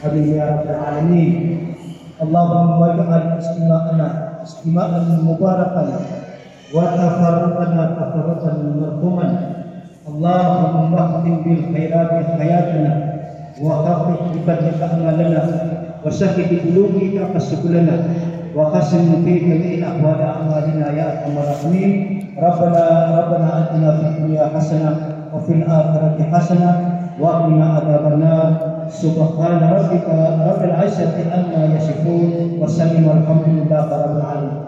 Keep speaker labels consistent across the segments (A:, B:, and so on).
A: Amin ya rabbal alamin. Allahumma ij'al istima'ana istima'an mubarakan wa tafarruqana tafarruqan marhuman. Allahumma khtim bil khairati hayatana wa khafif bi fadlika amalana wa sahih bi qulubika qasbulana wa qasim fi jami'il ahwali a'malina ya arhamar rahimin. Rabbana atina fid dunya hasanah wa fil akhirati hasanah wa qina adzabannar. Subhana rabbika rabbil izzati amma yasifun wa salamun alhamdulillahi rabbil alamin.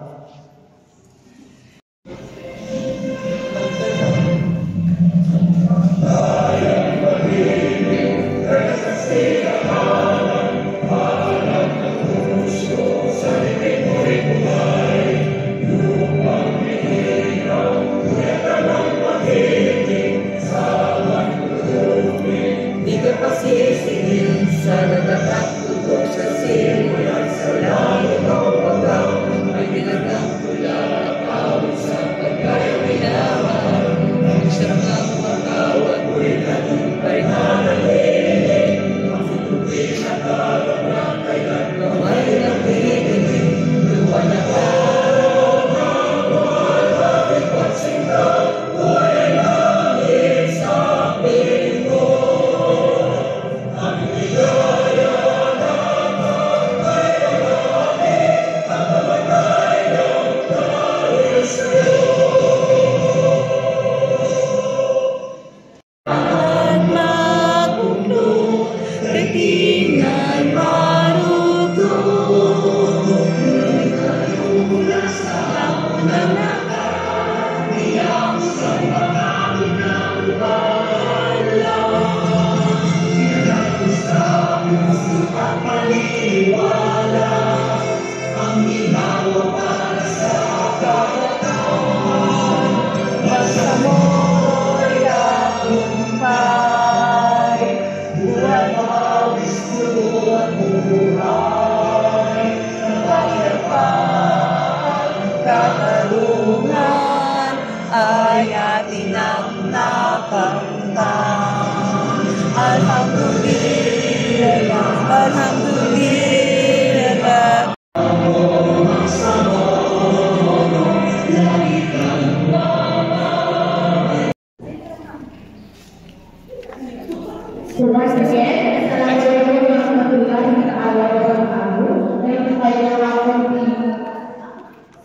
B: So once again, Assalamualaikum warahmatullahi wabarakatuh.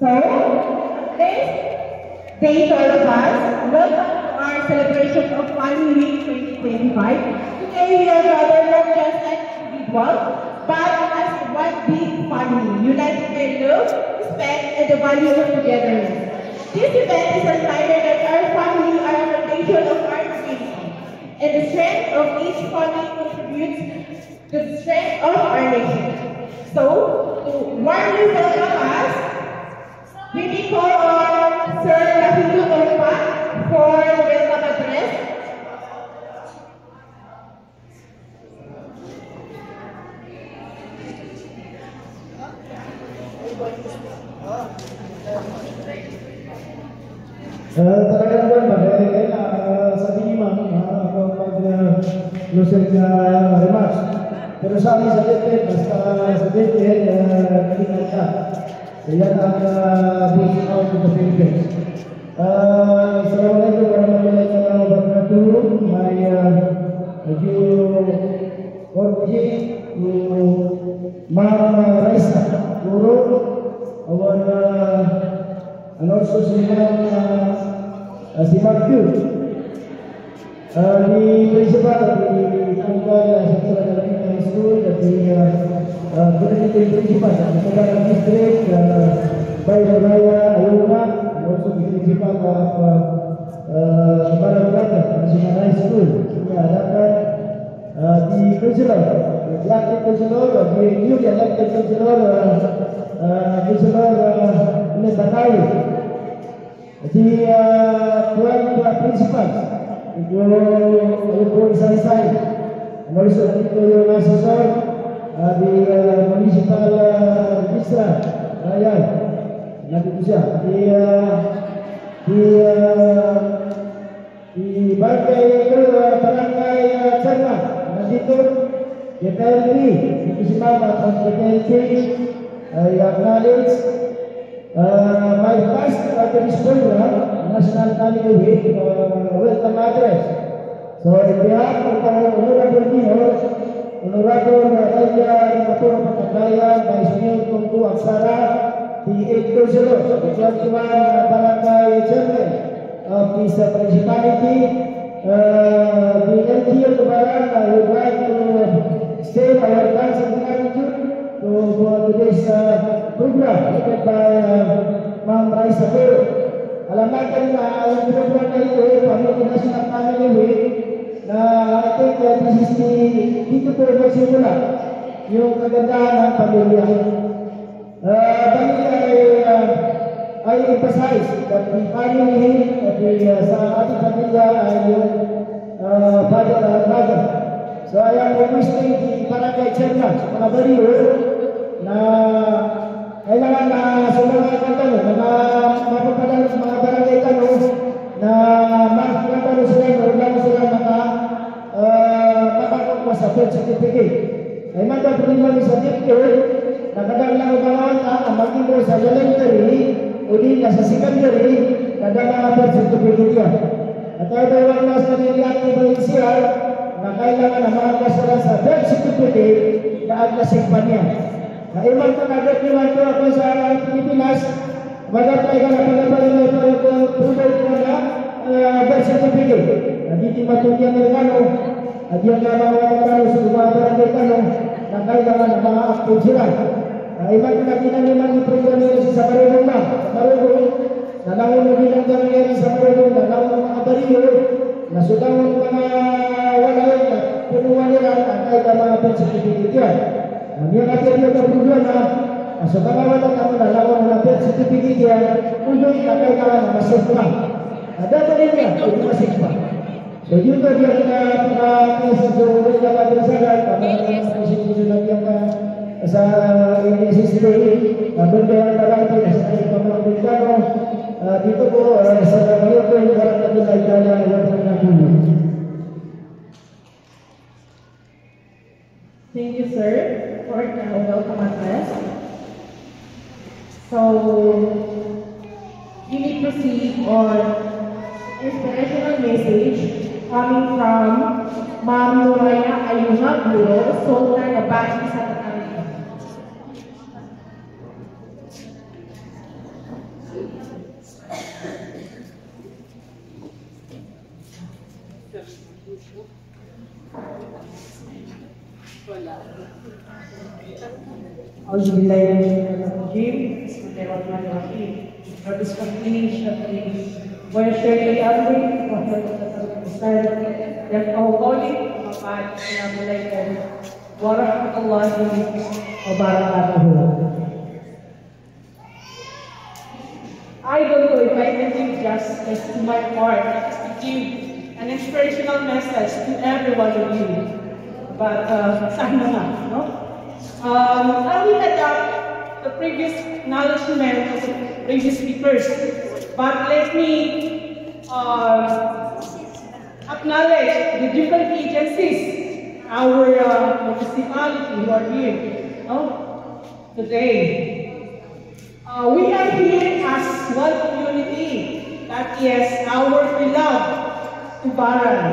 B: So, this day to all of us, welcome to our celebration of Family Week 2025. Today we are gathered not just as individuals, but as one big family, united by love, respect, and the value of togetherness. This event is a reminder that our family are a foundation of our community, and the strength of each family contributes to the strength of our nation. So, to warmly welcome us, we may call on Sir Rafidu Orpan for the welcome address.
A: Talagang buwan ba? Sabi ni Ma'am, pag-lusig na remarks. Pero sa amin sa DepEd, basta sa DepEd, nakikinig ka. So yan ang Voice Out of the Philippines. Assalamualaikum warahmatullahi wabarakatuh. May medyo orji Ma'am Raisa Guru, and also si Matthew, the principal di Tanggal Central Elementary School, the Community Principal of the Tagalog District, Bayan Raya Ayuna, and also the principal of Barangata National High School. The councilor, the elected councilor, the newly elected councilor, Batawi. The 12 principals, Ibu Isai, and also the assessor, the municipal registrar, Raya, the barangay Chairman, nandito, JKLP, hindi si Mama from JKLP, I acknowledge my past at this program, National Family Week, welcome address. So, in behalf of our Honorable Mayor, Honorable Elijah Maturo Pataglayan, Vice Mayor Tungku Aksara, the 820, the 21 Barangay Chairman of this municipality, the LGU Tubaran, I would like to extend our thanks and gratitude for today's program led by Ma'am Raisa Bero. Alam natin na ang program na ito, Pamilya National Family Week, na I think this is dito po magsimula yung kagandahan ng pamilya. Pamilya ay emphasize that the family sa ating pamilya ay yung father and mother. So I am requesting the Barangay Chairman sa mga bariyo na kailangan na sa mga tanong, mapapadalo sa mga barangay tanong na makakatalo sila na wala sila makakakuha sa birth certificate. Ay magpapalima sa certificate na kadang lang ubangan ang maging mo sa elementary o di sa secondary kadang mga birth certificate yan. At ay bawang nasa niliactivate siya na kailangan na makakasala sa birth certificate na aglasing pa niya. Na iman ko nagatiwan ko ako sa Pilipinas, magapay ka na pagkapalit na provide ko na birth certificate. Dito matungyan ng tanong, at yung mga tanong sa mga barangay tanong, na kailangan na mga active sila. Iman ko natin naman yung program nila sa Marunong na. Sa Marunong, nanangon na bilang ganyan sa Marunong, nanangon mga bariyo, nasudang mga walay, pinuha nila, at kahit mga birth certificate yan. Yang akhir dia berbulan sebagai wala kami lawan lapet sertifikat dia untuk pakai kawan masuk pulang. Ada bedanya itu masih pulang. So juga dia kena sesuatu dalam bersalah kami masih sudah yang sa ini sistem benda yang dalam itu seperti pemerintah dito po sa mga ko yung karang natin ay dulu.
B: Thank you, sir, for the welcome address. So, we will proceed on inspirational message coming from Ma'am Nuraya Ayuna Buro, Sultan of Bani Santa Clarita.
C: Bismillahirrahmanirrahim. Bismillahirrahmanirrahim. Rabbi Spanish, Wajah Yahweh, Wajah Besar, yang kau koli, maka Assalamualaikum warahmatullahi wabarakatuh. I don't know if I can do justice to my part to give an inspirational message to every one of you. But sana nga, no? I will adapt the previous acknowledgement of the previous speakers, but let me acknowledge the different agencies, our municipality who are here, no? Today. We are here as one community, that is our beloved Tubaran.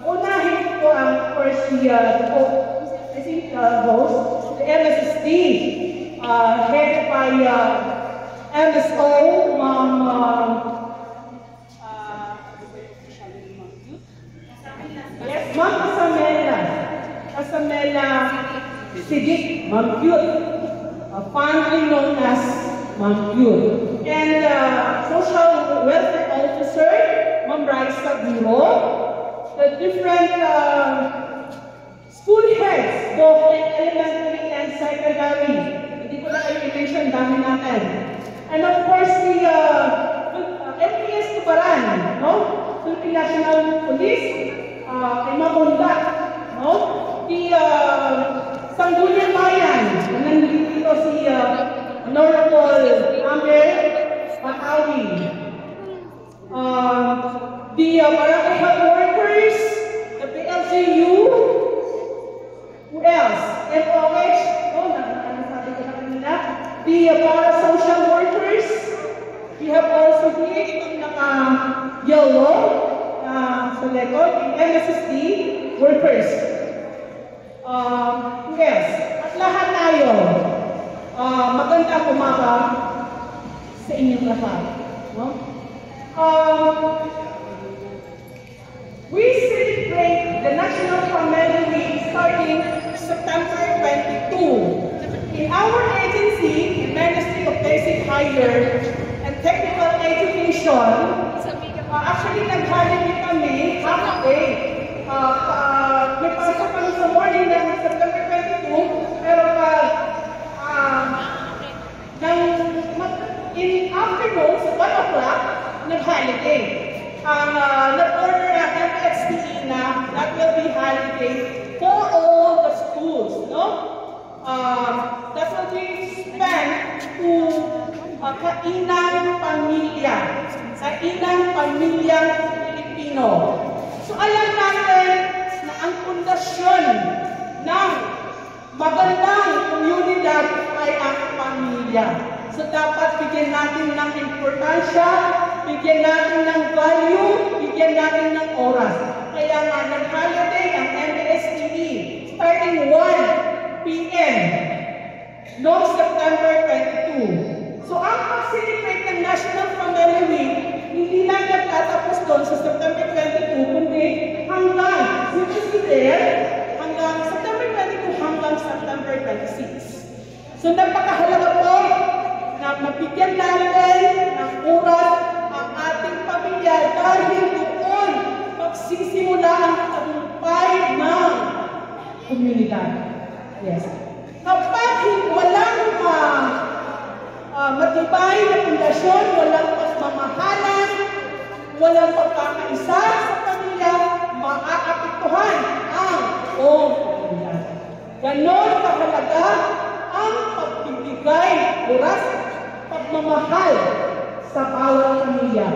C: Unahin ko ang first I think host, the MSSD, headed by MSO, Ma'am Casamela Sidik, Ma'am Cute, fondly known as Ma'am Cute, and Social Welfare Officer, Ma'am Raisa Biro, the different school heads, both elementary and secondary. Hindi ko na kayo i-mention, dami natin. And of course, the FPS Tubaran, no? Philippine National Police, kay Mamundat, no? The Sangguniang Bayan, nandito si Honorable Amber Patawi. The Barangay Health Workers, sa record, yung MSSD workers. Yes, at lahat tayo, magandang umaga sa inyong lahat. No? We celebrate the National Family Week starting September 22. In our agency, the Ministry of Basic Higher and Technical Education, actually nag-holiday kami half a day. May pasok kami sa morning ng September 22, pero in afternoon, sa 1 o'clock, nag-holiday. Nag-order ng MSTE na that will be holiday for all the schools, no? That will be spent to Kainang Pamilya, Kainang Pamilyang Pilipino. So alam natin na ang pundasyon ng magandang komunidad ay ang pamilya. So dapat bigyan natin ng importansya, bigyan natin ng value, bigyan natin ng oras. Kaya nga nag-holiday ang MSTE starting 1 p.m. noong September 22. So ang pag-celebrate ng National Family Week, hindi lang nagtatapos doon sa September 22, kundi hanggang, which is there, hanggang September 22 hanggang September 26. So napakahalaga po na mabigyan natin ng oras ang ating pamilya dahil doon magsisimula ang tagumpay ng komunidad. Yes. Kapag walang matibay na pundasyon, walang pagmamahalan, walang pagkakaisa sa pamilya, maaapektuhan ang buong komunidad. Ganon kahalaga ang pagbibigay oras, pagmamahal sa bawat pamilya.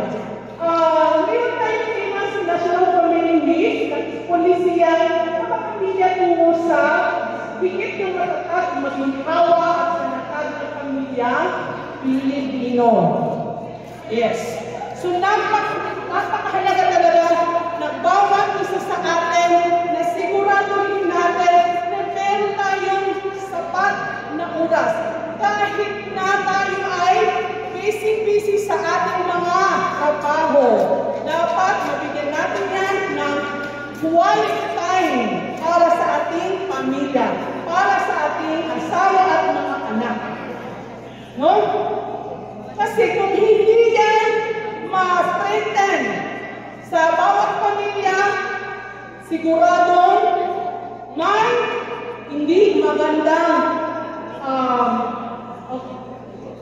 C: Ngayon tayo tingnan sa National Family Week, polisiya ng pamilya tungo sa higit ng matatag, maginhawa at panatag ng pamilya Pilipino. Yes. So napakahalaga talaga na bawat isa sa atin na siguraduhin natin na meron tayong sapat na oras. Kahit na tayo ay busy sa ating mga trabaho, dapat mabigyan natin yan ng quality time para sa ating pamilya, para sa ating asawa at mga anak. No? Kasi kung hindi yan ma-strengthen sa bawat pamilya, siguradong may hindi magandang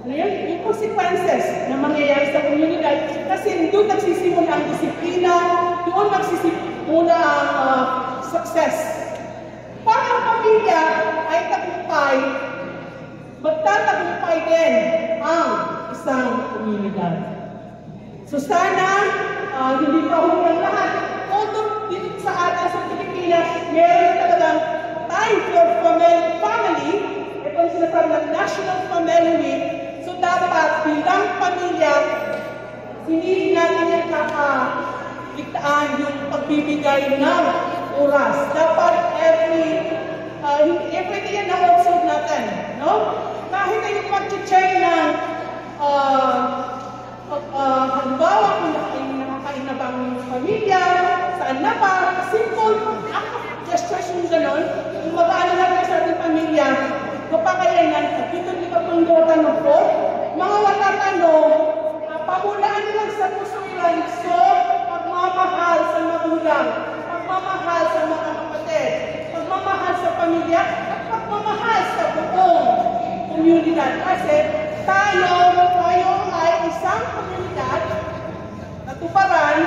C: yung consequences na mangyayari sa komunidad. Kasi doon nagsisimula ang disiplina, doon nagsisimula ang success. Para ang pamilya ay tagumpay, magtatagumpay din ang isang komunidad. So sana, hindi pa huli ang lahat. Although dito sa atin sa Pilipinas, meron talagang time for family, ito yung sinasabi ng National Family Week. So dapat bilang pamilya, hindi natin yung kakaligtaan yung pagbibigay ng oras. Dapat every day na observe natin, no? Kahit ay yung pag-check ng halimbawa kung nakakain na bang pamilya, saan na ba, simple act of gestures yung gano'n, kung mag-aano natin sa ating pamilya, kapakayanan, at dito di ka pang tanong po, mga watatanong, pamulaan lang sa pusulan, so pagmamahal sa magulang, pagmamahal sa mga kapatid, pagmamahal sa pamilya, at pagmamahal sa buong komunidad. Kasi tayo ay isang komunidad na tuparan,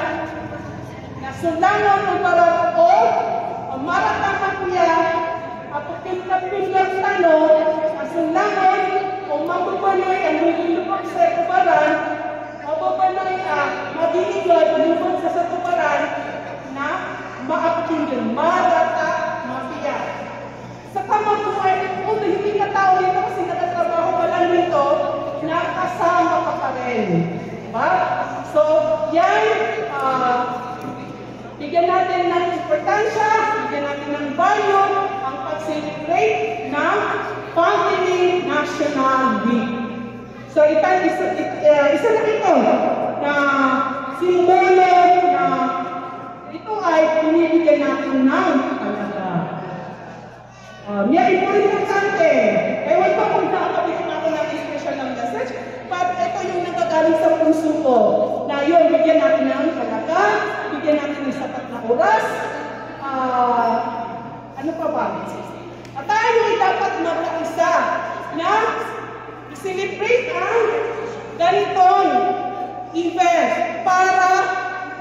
C: na sundangan tuparan o marataman niya at pagkintapinlang tanong, na sundangan o mabubanoy ang nilulupag sa tuparan, mabubanoy mabiligod ang lupag sa tuparan na maapakinggan, marata, mapiya. Sa kamagpuan, kung hindi ka tao nito kasi nakatrabaho pa lang nito, nakasama ka pa rin. Diba? So, yan, Bigyan natin ng importansya, bigyan natin ng value ang pag-celebrate ng Family National Week. So isa na ito na simbolo na ito ay pinibigyan natin ng talaga. Yan ito rin importante. Ewan ko kung nakakabigyan ako ng special ng message, but ito yung nagagaling sa puso ko. Na yun, bigyan natin ng talaga, bigyan natin ng sapat na oras. Ano pa ba? At tayo ay dapat magkaisa na i-celebrate ang ganitong event para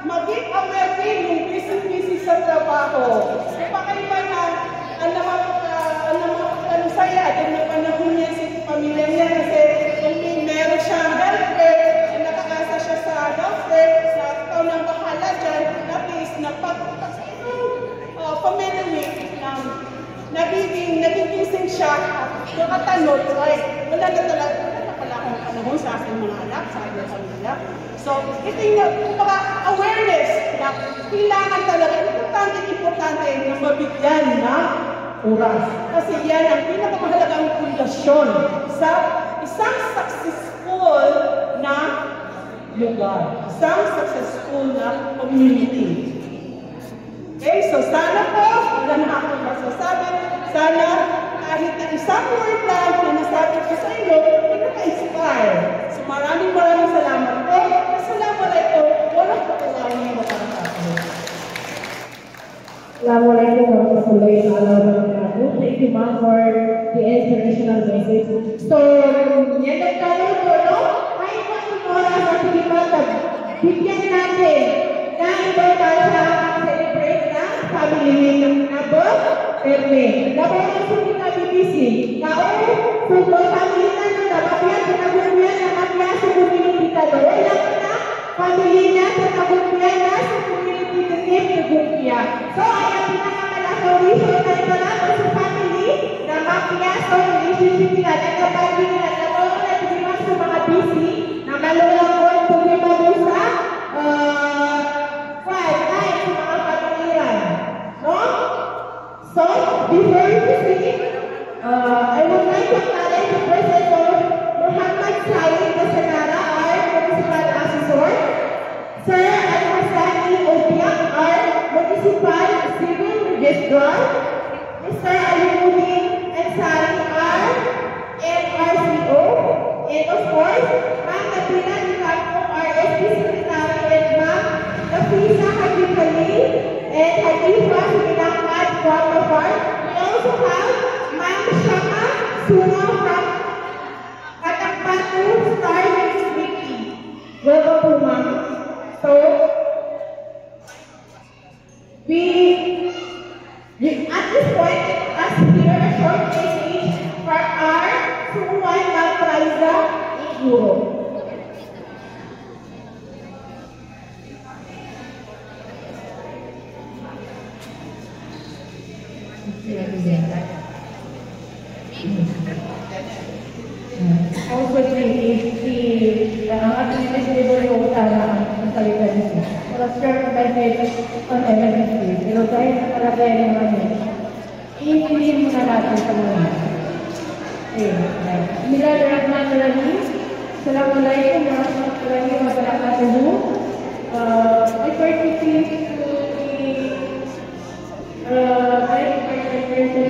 C: maging aware din yung busy-busy sa trabaho. So, pakaiba na, ang saya, at ang panahon niya sa pamilya niya kasi kung meron siyang healthcare, nakakasa siya sa healthcare, sa ikaw nang bahala dyan, at least family week nagigising siya at nakatanod, right? Wala na pala akong panahon sa aking mga anak, sa aking pamilya. So, ito yung awareness na kailangan talaga, importante na mabigyan na oras. Kasi yan ang pinakamahalagang pundasyon sa isang successful na lugar, isang successful na community. Okay, so sana po, wala na akong masasabi, sana kahit na isang word lang na nasabi ko sa inyo, ay naka-inspire. So maraming salamat po. Assalamualaikum warahmatullahi wabarakatuh.
B: Assalamualaikum warahmatullahi wabarakatuh. Thank you, ma'am, for the inspirational message. So, yan nagkaroon po, no? Ay, oras at pilipat, bigyan natin na importansya ang celebrate na family week na po, Erme. Dapat ang sulit na BBC. Kao, kung family na dapat pinagulungan na magya sa community ka doon, lang na family na pinagulungan na sa community ka pinagulungan. So, ay ang pinakamalakaw reason na ipalako sa family na magya sa relationship nila, nagkabagi nila, nagkabagi na tingin sa mga busy, na malulang ko ang problema mo sa so, before you proceed, I would like to acknowledge the presence of Muhammad Said Basanara, our Municipal Assessor, Sir Al-Hasani Obiak, our Municipal Civil Registrar, Mr. Alimuddin Ansari, our MRCO, and of course, Ma'am Nabila Nicarco, our SP Secretary, and Ma'am Nafisa Haji Khalil, and Hadifa Suminahmad from the farm. We also have Ma'am Shama Suno from Katakpatu Star News Wiki. Welcome to Ma'am. So, at this point, let's hear a short message from our Suwan Malpraiza in Europe.
D: Also, ang ating investigator yung utara ang salita nito. Para share the message on emergency. Pero dahil sa kalagay naman yun, iintindihin muna natin sa mga. Okay. Bismillahirrahmanirrahim. Assalamualaikum warahmatullahi wabarakatuh. I participate to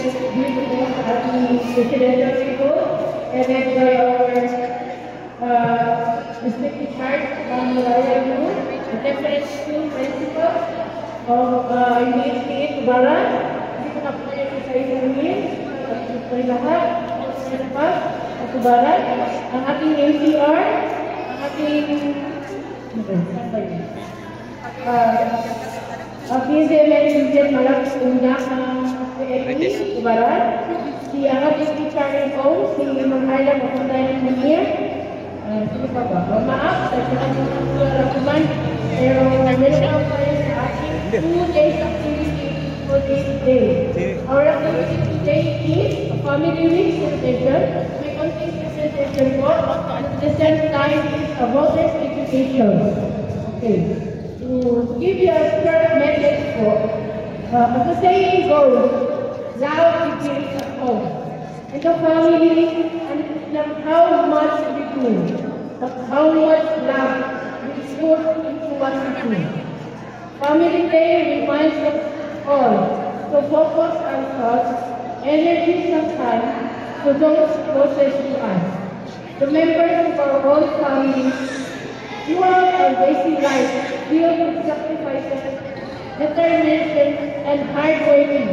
D: the beautiful presidential people headed by our district charge on the different school principal of USP Tubaran. Hindi ko na po kayo sa isang rin lahat principal of Tubaran, ang ating ACR, ang ating PSMN malapit undak ng PFP Tubaran, si ang ating teacher po, si Manghala Mapuntayan ng Manir. Sino pa ba? Maaf, sa kuman, pero meron ako kayo sa ating 2 days activity for this day. Our activity today is a family week celebration. May contain presentation po, at the same time is a voters education. Okay. To give you a short message As the saying goes, love begins at home. In the family, and it's not how much we do, but how much love we put into what we do. Family Day reminds us all to focus our thoughts, energies, and time to those closest to us. The members of our own family throughout our basic life filled with sacrifices, determination, and hard working.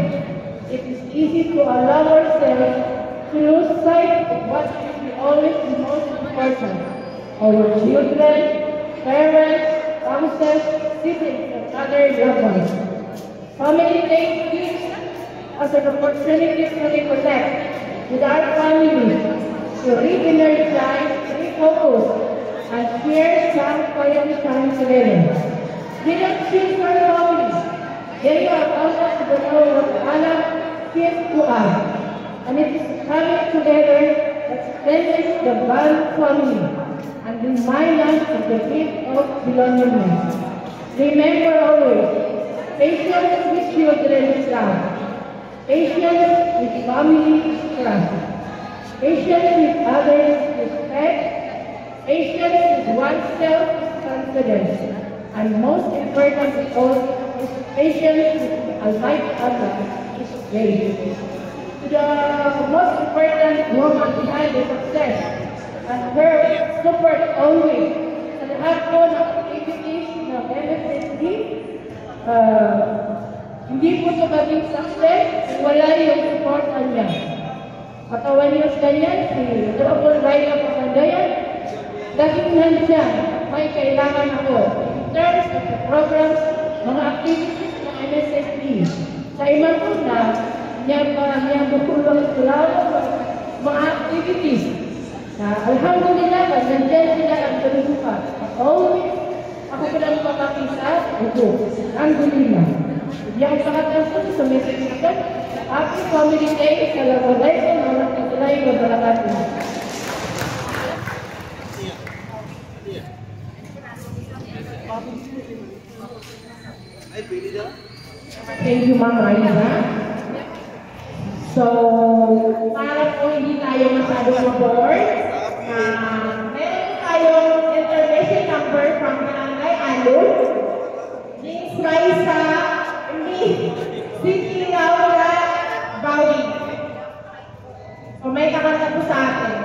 D: It is easy to allow ourselves to lose sight of what should be always the most important. Our children, parents, spouses, siblings, and other loved ones. Family Day gives us an opportunity to reconnect with our families, to re-energize, refocus, and share some quality time together. They don't choose for families. They are honest to know what Allah gives to us. And it is coming together that strengthens the bond family and reminds us of the gift of belongingness. Remember always, patience with children is love. Patience with family is trust. Patience with others is respect. Patience with oneself is confidence. And most important of all is patience with Almighty Allah is grace. To the most important woman behind the success and her support always sa lahat po ng activities ng MFSD, hindi po ito maging success kung wala yung support niya. Katawan niyo sa ganyan, si Dr. Raila Papandayan, laging nandiyan, may kailangan ako. In terms of the programs, mga activities ng MSSD, sa imang una, niya bukulong sulaw mga activities. Alhamdulillah, nandiyan sila ang kalusukan. Always, ako palang papakisa, ito, alhamdulillah. Hindi ako pakatasun sa message natin. Happy Family Day, Assalamualaikum warahmatullahi wabarakatuh.
B: Thank you, Ma'am Raisa. So, para po hindi tayo masyadong ma-board, meron tayong information number from Barangay Alun, Miss Raisa, Miss Siti Laura Bawi. So, may kakanta po sa atin.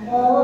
E: Oh,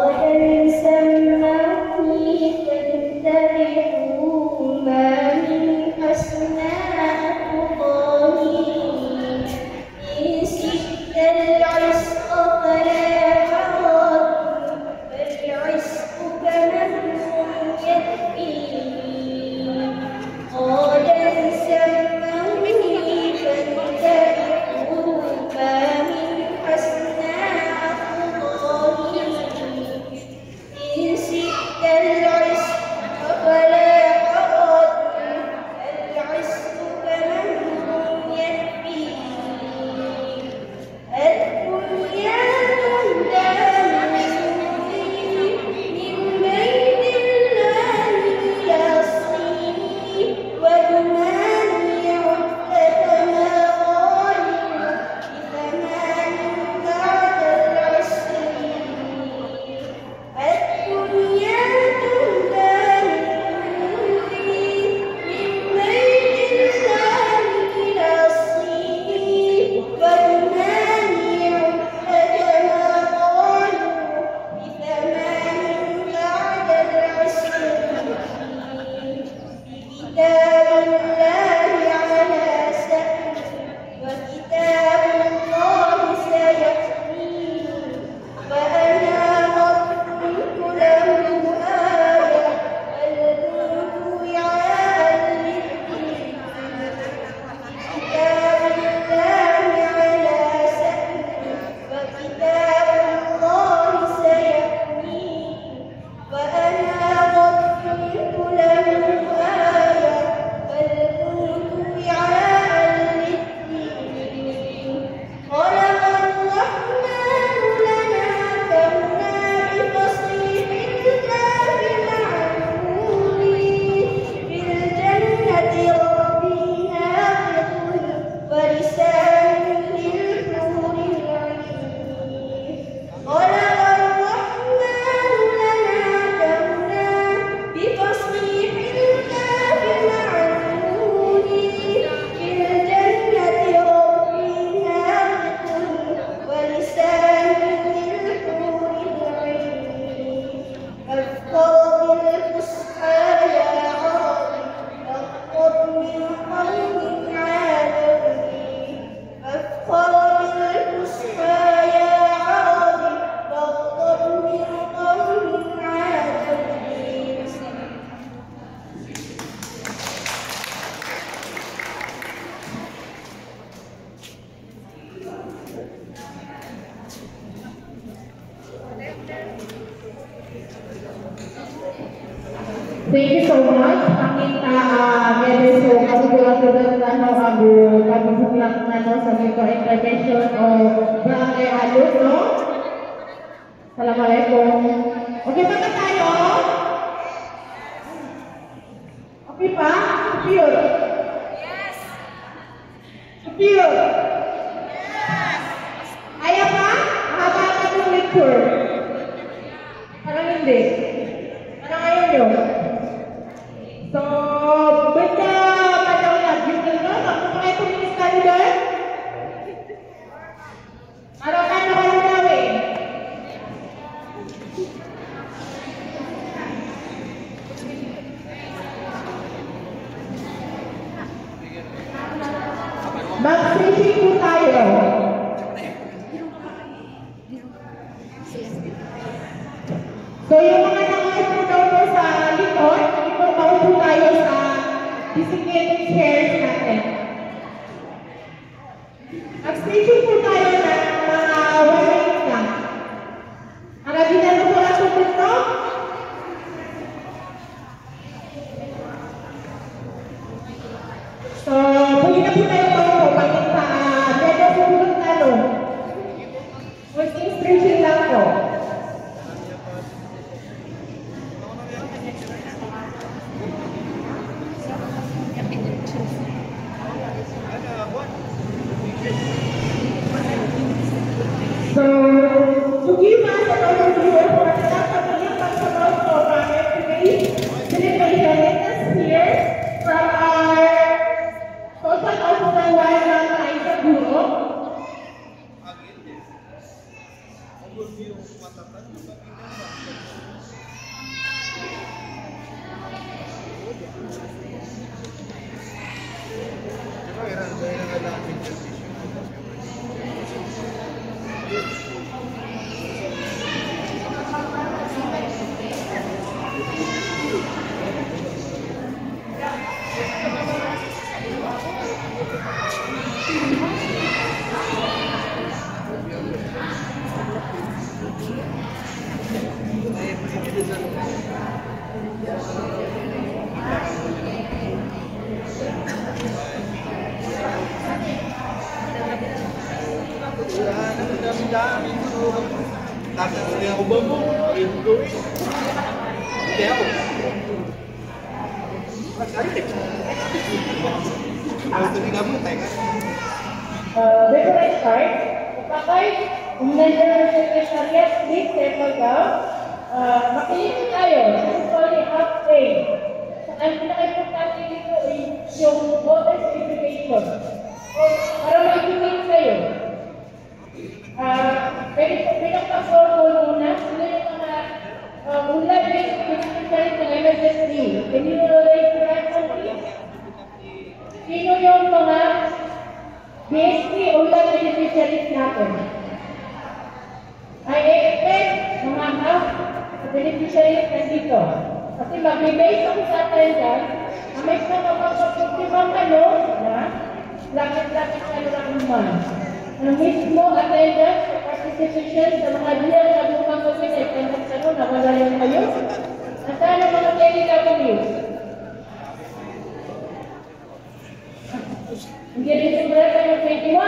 B: Thank you so much. Pakita medyo so kasiguran ano ang pagbubuklak sa mga intervention o barangay alok, no? Assalamualaikum. Okay pa ba tayo? Okay pa? Superior? Yes. Superior? Yes. Kaya pa? Mahaba ka ng lecture? Parang hindi. Parang ayaw nyo? So, benda pada ulat juga kan? Aku pakai tulis kalender. Arakan orang gawe. Magsisi po tayo. So, yung mga nangyayari daw po sa likod, maupo tayo sa designated chairs natin. Mag-station po tayo ng mga 1 minute lang. Para dinalo po lang po dito. So, pwede na po tayo maupo. Pagkat sa dada po po talo. Mag-station lang po. So, to give us an overview of what the family functional program today's celebration, let us hear from our social officer Wildland Kaisa Guro. Before I start, kapag nandiyan na sa secretariat, please settle down. Makinig tayo. Sorry, half-day. Ang pinaka-importante dito ay yung voters education. Para ma-educate kayo. Pwede pinag-pasok muna. Sino yung mga ulat yung ng MSSD? Can you raise your hand, please? Sino yung mga BSP ulat beneficiaries natin? I expect mga half beneficiaries nandito. Kasi mag-base ako sa attendance, na may kapag-kapag ano, na lakit-lakit ano lang naman. Ang mismo attendance, participation sa mga diyan na bukang kami na attendance ano, nawala yung kayo. At sana mga TLWs. Hindi rin sumula tayo 21.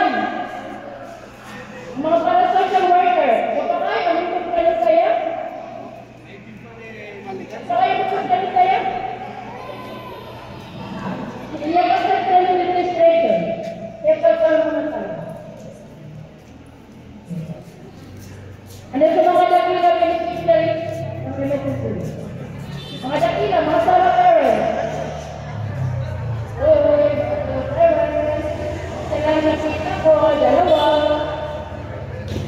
B: Mga para social worker, kapag ay, kami kung kayo kaya? Saka yung kung kayo kaya? Hindi ako sa administration. Kaya pagkala mo na tayo. Ano sa mga dakila beneficiaries ng remittances? Mga dakila, mga sala parents. Kailangan nakita ko, dalawa.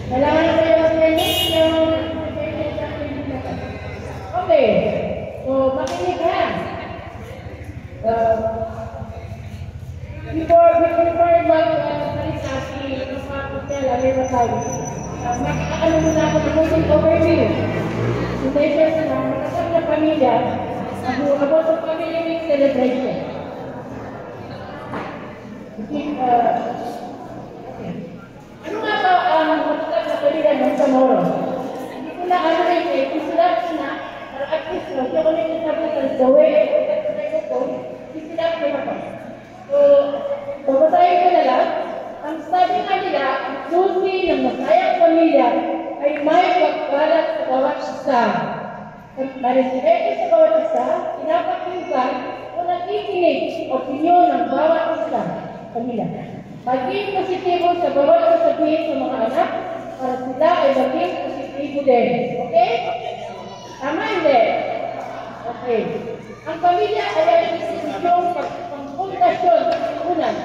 B: Kailangan kayo mag-permit nyo. Okay. So, makinig ha. Before mag-salita si Mama Hotel, Alera Tayo, makikakano muna ako ng moving overview. Yung measures na makasap na pamilya, about the family week celebration. Ano nga ba
D: ng masayang pamilya ay may pagbalat sa bawat isa. Marespeto sa bawat isa, pinapakinggan o nakikinig sa opinyon ng bawat isa pamilya. Maging positibo sa bawat sasabihin sa mga anak para sila ay maging positibo din. Okay? Tama hindi? Okay. Ang pamilya ay ang institusyong pagpundasyon sa lipunan.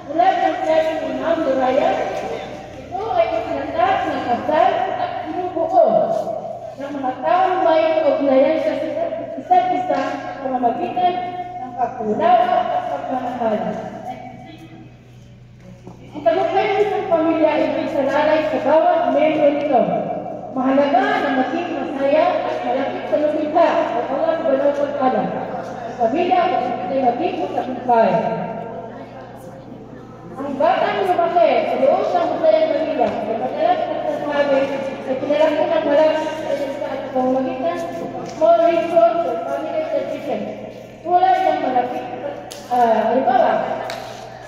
D: Tulad ng sabi ni Ma'am Doraya, ito ay itinatag ng kasal at binubuo ng mga taong may kaugnayan sa isa't isa sa pamamagitan ng pagkunawa at pagmamahal. Ang tagumpayan ng pamilya ay isalalay sa bawat membro nito. Mahalaga na maging masaya at malapit sa lumikha at walang gano'ng pagkala. Ang pamilya ay maging matagumpay. Ang batang lumaki sa loob ng masayang pamilya ay madalas nagsasabi ay pinalaki ng malakas sa pamamagitan small rituals or family tradition. Tulad ng malapit, halimbawa,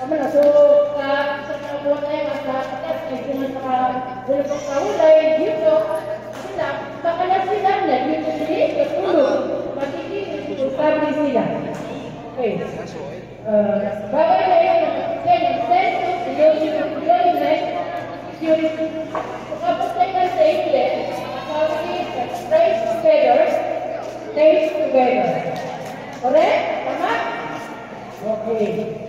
D: kami na, so, sa buwan tayo, sa atas, ay pinataka, dito pang kahulay, dito, sila, baka na sila na, dito sila, katulog, magiging, sabi sila. Okay. Bagay na yun, ng sense of willingness, security, kapag tayo sa English, sabi, praise together, stays together. Correct? Tama? Okay.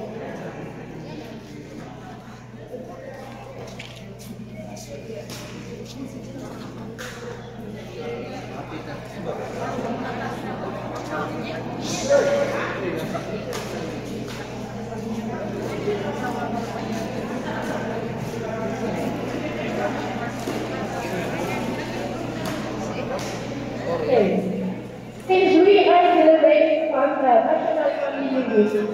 D: Since we are celebrating National Family Day,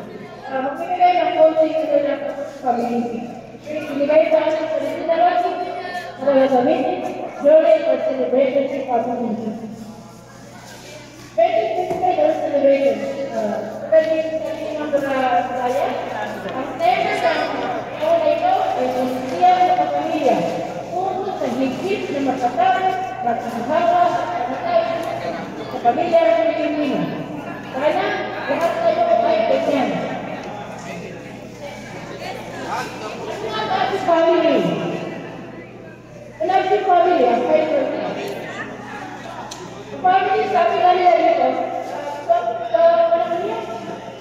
D: magbibigay ng konting ng family day. Ibigay sa ating traditionality na gagamitin during our celebration of family day. Pwede yung celebration. Pwede yung mga kaya. Ang tema ng taon na ito ay konsiya ng pamilya. Puso sa higit na matatag, magkakahawa at matay sa pamilya ng Pilipino. Sana lahat tayo ay ganyan. Ang ating family. Ang ating family, ang family, sabi ka nila dito,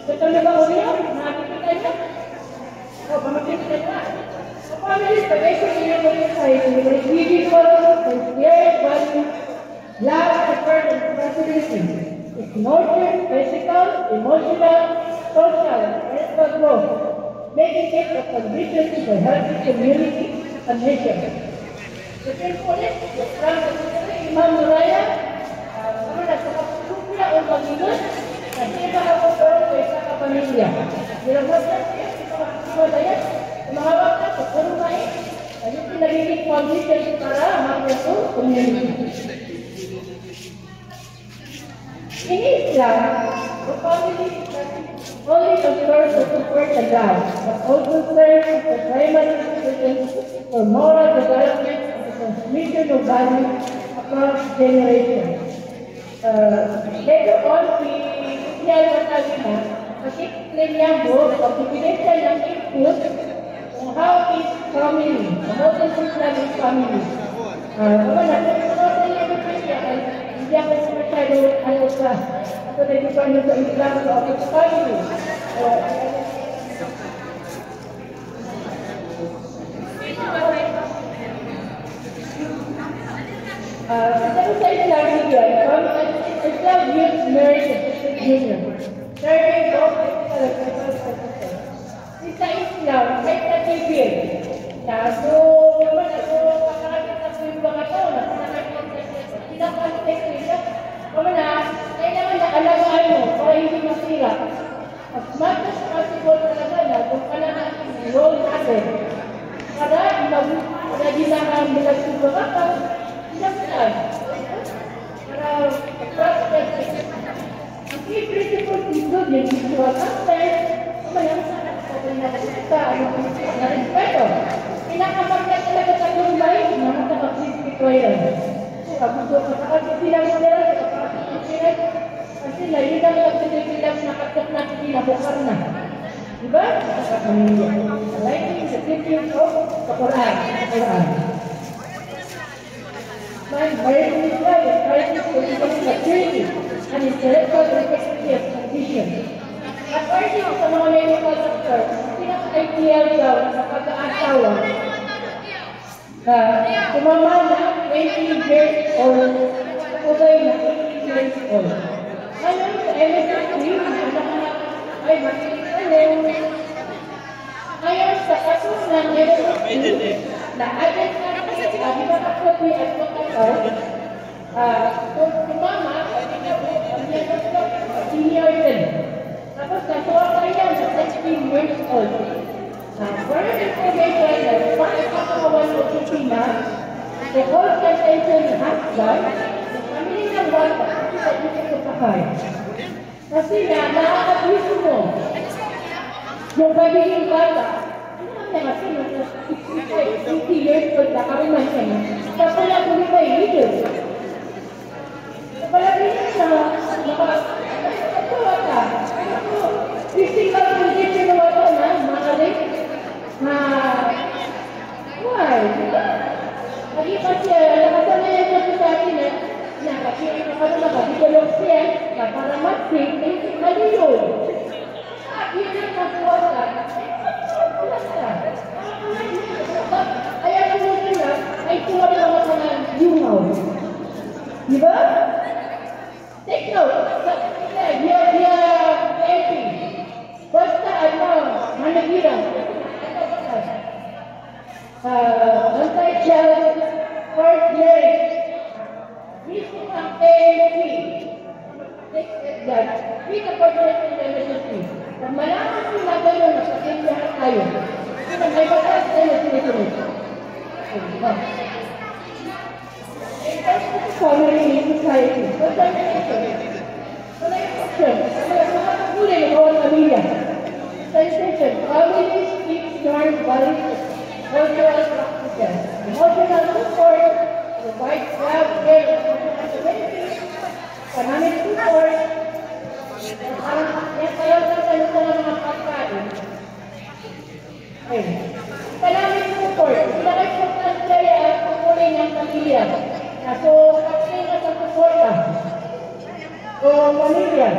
D: betul ba uliyo? Nakikita niyo? O, pamakita niya. Ang family is the basic human society with individual, shared value, love, support, and responsibility. It's nurtured, physical, emotional, social, and spiritual growth, making it a condition to a healthy community and nation. The simple Imam Doraya, kami nagkakapagpupla o mag-ingat, kasi ako po sa isang kapamilya. Nilagwas na siya, ipamakasiwalayan, umahawak na sa kurumay, at yung pinagiging condition para mag-reso community. In Islam, the family only observes the support of God, but also serves as the primary institution for moral development and the transmission of value across generations. Later on, we explain niya po ang evidential ng input on how is family, the modern Islamic family. Kung hindi ako masyado sa ito na ito sa Islam sa family. Pero sa Islam yun, Islam views marriage as a union. Serving both physical and social. Sa Islam, kahit natibig. So, naman ako, kakalapit na po yung mga tao na pinaka-context nila. Kama na, kailangan na alagaan mo para hindi masira. As much as possible talaga na kung pala natin yung role natin. Para hindi na ang bilang yung mga tao, sinasalan. Para prospect. Ang key principle dito, yung visual aspect, kumayang sa na respeto. Pinakamagkat talaga sa kumbay, bayan. Kapag sila sila, kasi lain lang pagkakasilang nakatap na pinabukar na. Diba? Sa pamilya. Like the teachings of the Quran. My marriage is right, the crisis political maturity, and intellectual complexity of condition. According sa mga medical doctor, pinaka-ideal daw sa pag-aasawa tumama na 20 years old, kapagay na 18 years old. Ngayon sa MSRP, ay makikinig. Ngayon sa kaso ng MSRP, na-added na di ba kakopi at makakaw, tumama, senior din. Tapos kasuha ka yan sa 16 years old. For information that one kakawan ng China, the whole contention has done, the family ng bata, kasi sa dito sa pakay. Kasi nakakabisi mo. Yung pagiging bata, ano ang mga sino? 60 years old na karuman siya na. Kapala ko ni ba yung video? Kapala ko niya siya, nakakatawa ka. Physical condition na wala na, makalik. Why? Lagi kasi, nakasanayan siya sa akin na kasi nakadulog siya, na para mag-sing, mali yun. Yun ang nagawa ka. Kaya kung sila, ay tuwag na ako ng yungaw. Diba? Take note. Basta managirang. Anti-child first year. Mismo ang AFP. Take that. Hindi ka pag-rest in MSSP. Pag malaman sila gano'n, nasakindahan tayo. Kasi may batas tayo sinisunod. Family in society. What's our nation? Wala yung option. Wala yung makakagulay ng bawang pamilya. Sensation. Family speaks your values. Cultural practices. Emotional support. Provide love, care, and benefits. Economic support. Yan kayo sa mga pagkain. Economic support. Sila kayo pagkain ang pagkulay ng pamilya. So, kapag na sa suporta o pamilya.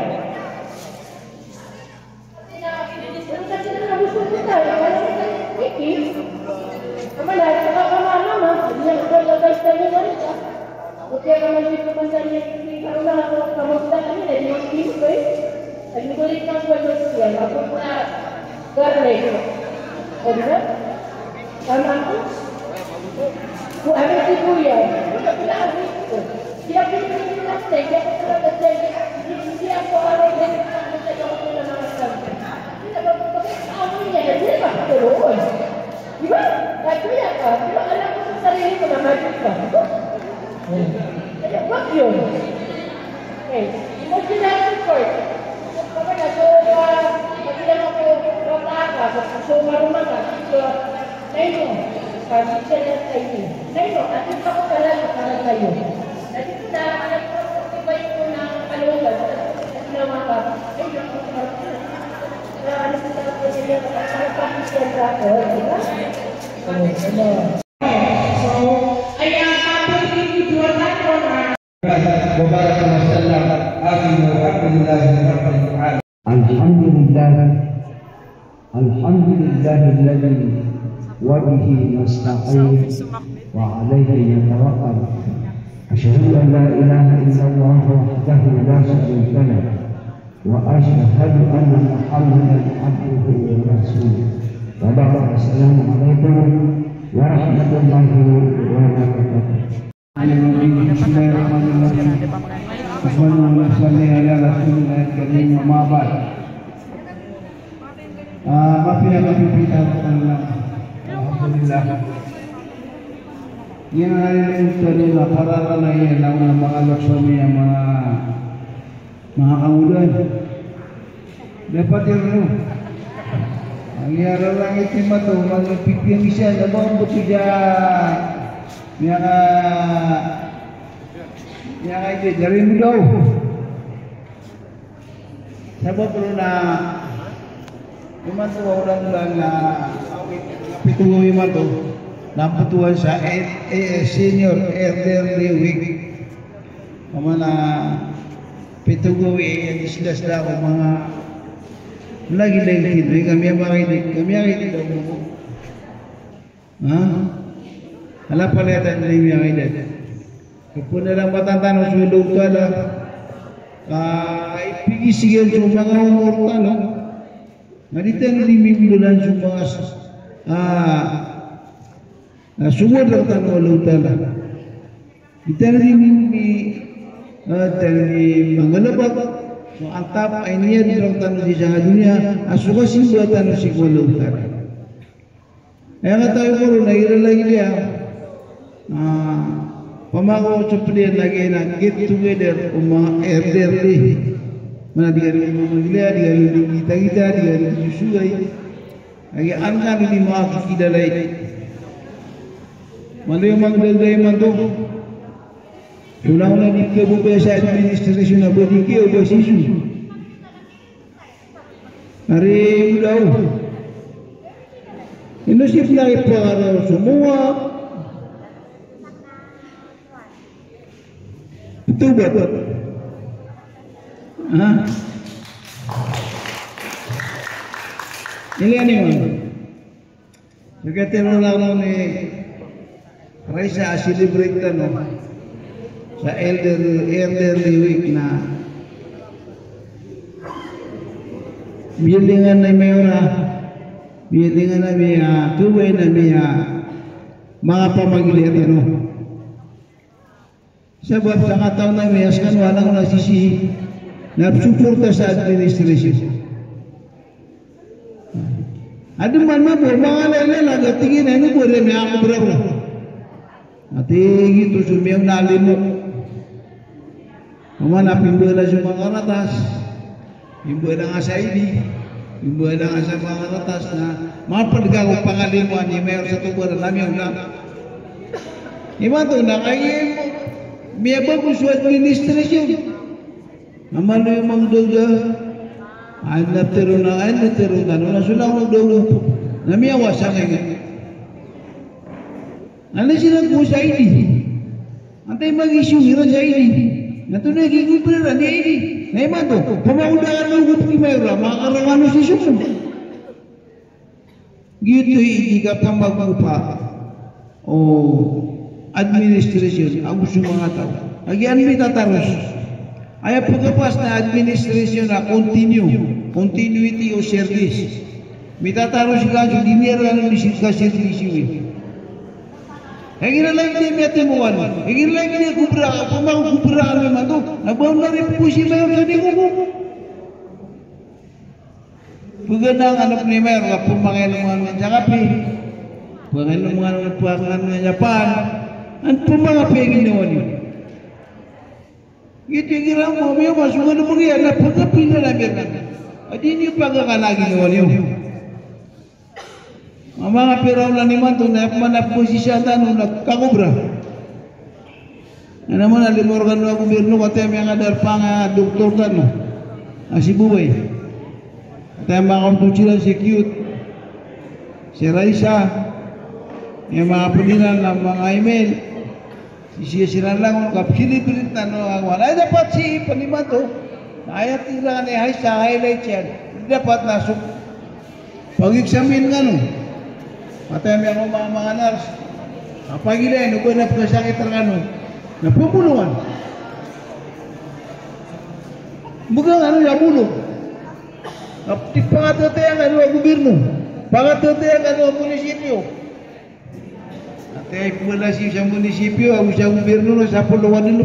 D: Kasi na gusto ko tayo, parang ikip. Kamalat, saka kamama, hindi na kagagay tayo na rin. Okay, kamalit ko man sa niya, parang na ako kamusta kami na, di mo ikip eh. Nagnugulit ng kwento siya, ako na garlic. O diba? Tama ko? Kung ano si Kuya, siya pinipin lang siya, siya ko talaga siya, siya ko araw din ang sa iyo ko na mga sabi. Ano niya, hindi ba? Tuloy. Diba? Kahit kuya ka, pero alam ko sa sarili ko na magic ka. Kaya, wag yun. Okay. Emotional support. Kapag magilang ako rotaka, so marumaga, so, ngayon, kami siya na sa iyo. Ngayon, atin ako talaga para sa iyo. Dati ko na, alam ko, ibay ko na kalungan, at naman ka, ngayon, ako sa ano sa tapos niya, para pakisyan ka ako, di ba? So, ay tapos individual na ko na.
E: وبارك وسلم آمين والحمد لله رب العالمين.
F: الحمد لله الذي وبه نستعين وعليه نتوكل. أشهد أن لا إله إلا الله وحده لا شريك له وأشهد أن محمدا عبده ورسوله. وبعد السلام عليكم ورحمة الله وبركاته. Bismillahirrahmanirrahim. Allahumma shalli ala rasulillah karim wa ba'd. Mapinagpipita ko lang. Alhamdulillah. Yan ay ito nila para na yan ang mga laksami ang mga kamulan. Dapat yun. Ang yara lang ito mato, magpipiyang siya, nabang buto dyan. Yang itu dari muda. Sebab perlu na iman tu orang na pitungo iman tu namputuan sa senior elderly week. Pamana pitungo yang disida ko mga lagi kami daw mo. Ha? Ala pala tan ni mga kapun dalam batang sulung tu ada ipigi sigil sa mga umur talo. Naritan limimlulan sa mga sumod lang tanong ulutala. Itan limimi tani mangalabat so antap ay niya lang tanong di sa dunia asuka simba tanong si ulutala. Kaya nga tayo puro nagiralagi dia pamako chuplian lagi na get together mga elderly. Mana digari mamagila, digari kita, digari susugay. Lagi angka ni mga kikidalay. Malayo magdalday man to. Sulang na di ka buka sa administrasyon na badi ka o basisu. Hari daw. Inosip na ipangaraw semua. Itu betul. Ini mana? Sekatero lang ni Raisa celebrate no sa elderly week na bilingan na mayora bilingan na miya tuway na miya mga pamagilit no. Sebab sa kataon na miya kan walang nasisihi nagsuporta sa administrasyon. Ada mana mga lalala gatingin ano po rin ako bravo. Ati gitu sumiyang nalimok. Mana pimbala sa mga ratas. Pimbala nga sa ID. Pimbala nga sa mga ratas na mapadga ko pangalimuan ni mayor sa tubo na namin ulam. Iba to nakayim mo. Miya bagus sa administrasyon. Namalo yung mga doga. Ana teruna na sulang magdaw na miyawasan ngayon. Ano sila po sa ID? Antay mag-issue nila sa ID. Nato na gigubra ni ID. Naiman to, pamaundahan ng gusto ni Mayra, makakarangan si Susun. Gito hindi ka pa magpupa o administrasyon ang gusto mga tao. Agyan may tataros. Ay pagkapas na administrasyon na continuity o service. Mitataro sila sa dinero ng ka service yun. Hingin lang hindi may timuan. Hingin lang hindi kubra. Pamang kubra kami man to. Nabaw na rin po si Mayor sa ko. Pagandang anak ni Mayor, pumangilan mga sa kape. Pangilan mga nagpakan ng Japan. Ang pumangapin ginawan yun. Gitu kira mo may masukan mo riyan na pagkapin na namin na. At hindi pagkakalagi naman yun. Ang mga piraw na naman ito na manapposisya tanong nagkakubra. Na naman alimorgan na gobyerno kaya may ngadar pa nga doktor tanong. Si Bubay. Kaya mga kampusilan si Cute. Si Raisa. Yung mga pulinan ng mga email. Sisiran lang kapilipilit na wala dapat si panima to ayat tira ni hay sa highlight yan dapat nasuk pag-examine nga no matay may ako mga nurse kapagilay no na pagkasakit ang ano napupuluan bugang ano yabulog pangatotay ang ano ang gobyerno pangatotay ang ano ang munisipyo. Kaya pula si sa munisipyo, ang sa gobyerno sa puluan nilo.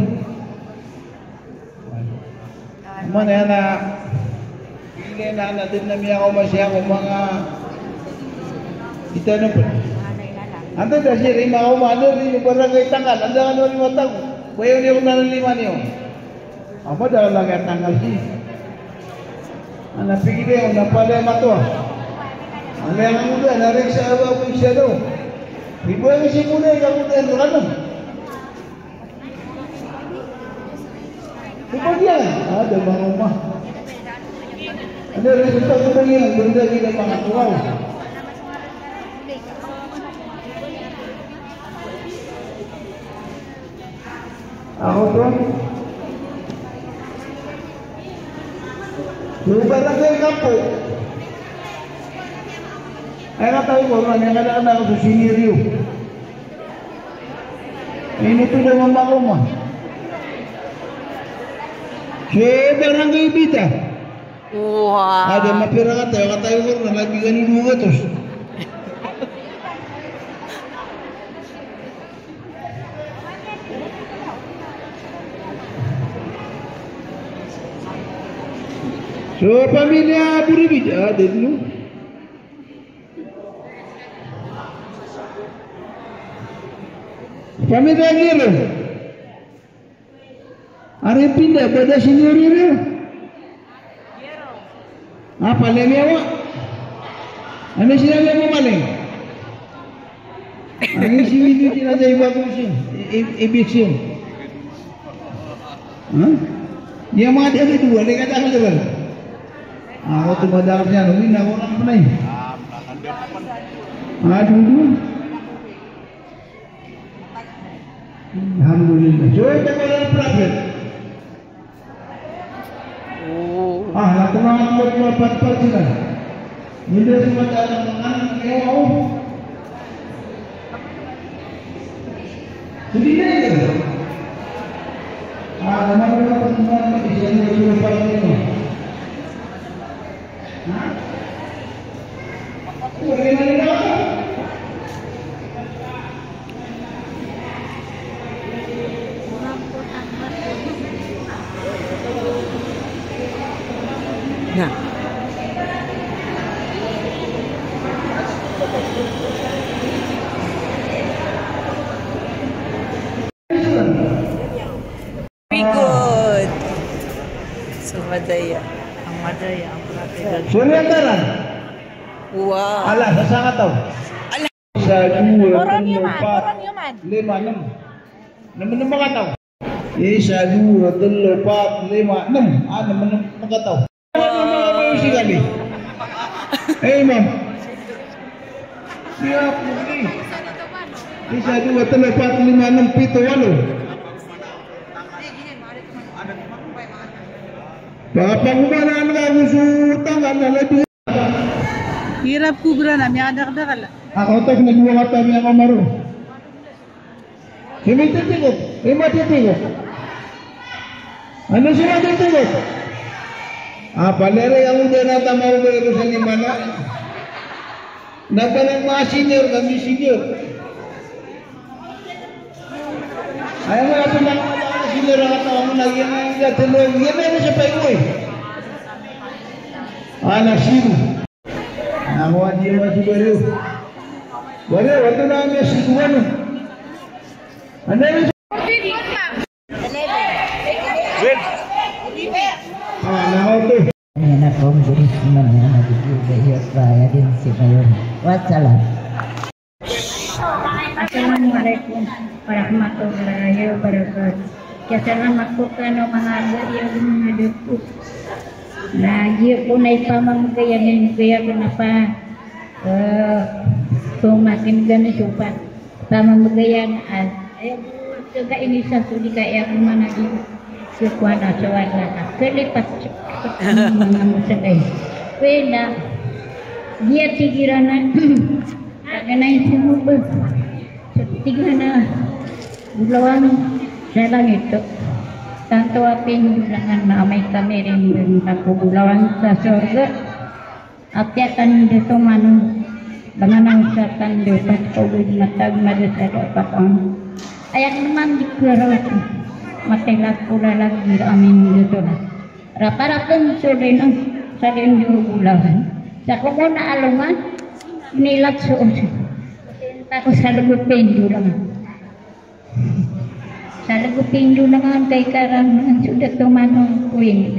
F: Mana yan na hindi na natin na miya ko masya ko mga itanong po. Ando kasi rin mga umano rin yung barangay tanggal. Ando ano rin matang. Bayo niyo kung nanalima niyo. Ama dahil lang ang tanggal siya. Ang napigil yung napalay mato. Ang layang muda, narin sa awa ko siya daw. Ibu yang si muda yang muda yang dia. Ada bang rumah. Ada resulta kebanyakan benda kita bangat wow. Ako bro. Lupa lang kayo kapo. Ay tahu ko man yang ada ako sa siniryo. Ini tu dah membangun mah. Barangay Bida.
G: Wah.
F: Ada mapira kata ko lagi gani 200. So pamilya Buribida ada dulu. Pamilya Giro. Are pindah pada sendiri ni. Apa lagi awak? Anda sila lagi maling. Ang isi video tidak ada ibu kusin, eviction. Dia mati ada dua, dia kata apa tu? Aku tu badarnya, ni nak orang apa ni? Dulu. Alhamdulillah. So kita kalau prophet. Nak orang buat pat-pat sila. Bila semua cara menganak dia mau. Jadi ni. Nama kita pertemuan di sini sudah pagi ni. Bagaimana?
G: Nah. Very good. So Madaya. Ang Madaya ang practical.
F: Suliantaran.
G: Wow.
F: Alah, sangat tahu.
G: Alah.
F: Koron yaman. 5, 6. 6 mga tahu. 1, 2, 3, 4, 5, 6. 6 mga tahu. Sekali. Imam. Siap ni. 1, 2, 3, 4, 5, 6, 7, 8. Bapak kumanan ka gusutan ka na labi.
C: Hirap ko gra na, may adak-dakal.
F: Ako tak nagbuwa ka tayo ng kamaro. Sino titigok? Ima titigok. Ano sila titigok? Palere yang udah nata mau berurusan di mana? Nagbanang mga senior, kami senior. Ayaw mo natin lang mga senior ang katawang mo nagyan ang gatulog. Yan na siya pa ikoy. Anak sino. Nakuha niyo mga si Bariw. Bariw, wato na kami sikuan. Ano yun? Nakaw to.
H: Ayan akong burisman na nabibigay saya din si Mayon. Wassalam. Assalamualaikum warahmatullahi wabarakatuh. Kasalamat po ka no mga gaya mga po. Lagi po na ipamamagayan kaya ko na pa tumakin gano'n supat. Pamamagayan at ayaw po ini satu di kaya ko managin. Sukuana sawala na kelipat mga musalay. Pwede dia tigirana aganay sumubog sa tigana bulawang sa langit tanto apin dengan namay kami rin nakubulawang sa sorga at yakan dito manong banganang sa kandupat kawid matag madasada patang ayak naman di klarot matelat pula lagi amin dito na rapa-rapang sulit ang sa lindong bulawan sa kumuna alungan nilat suot ako sa lagupendo lang sa lagupendo lang kay karang sudah tumanong kuwing.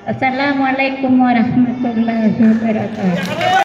H: Assalamualaikum warahmatullahi wabarakatuh.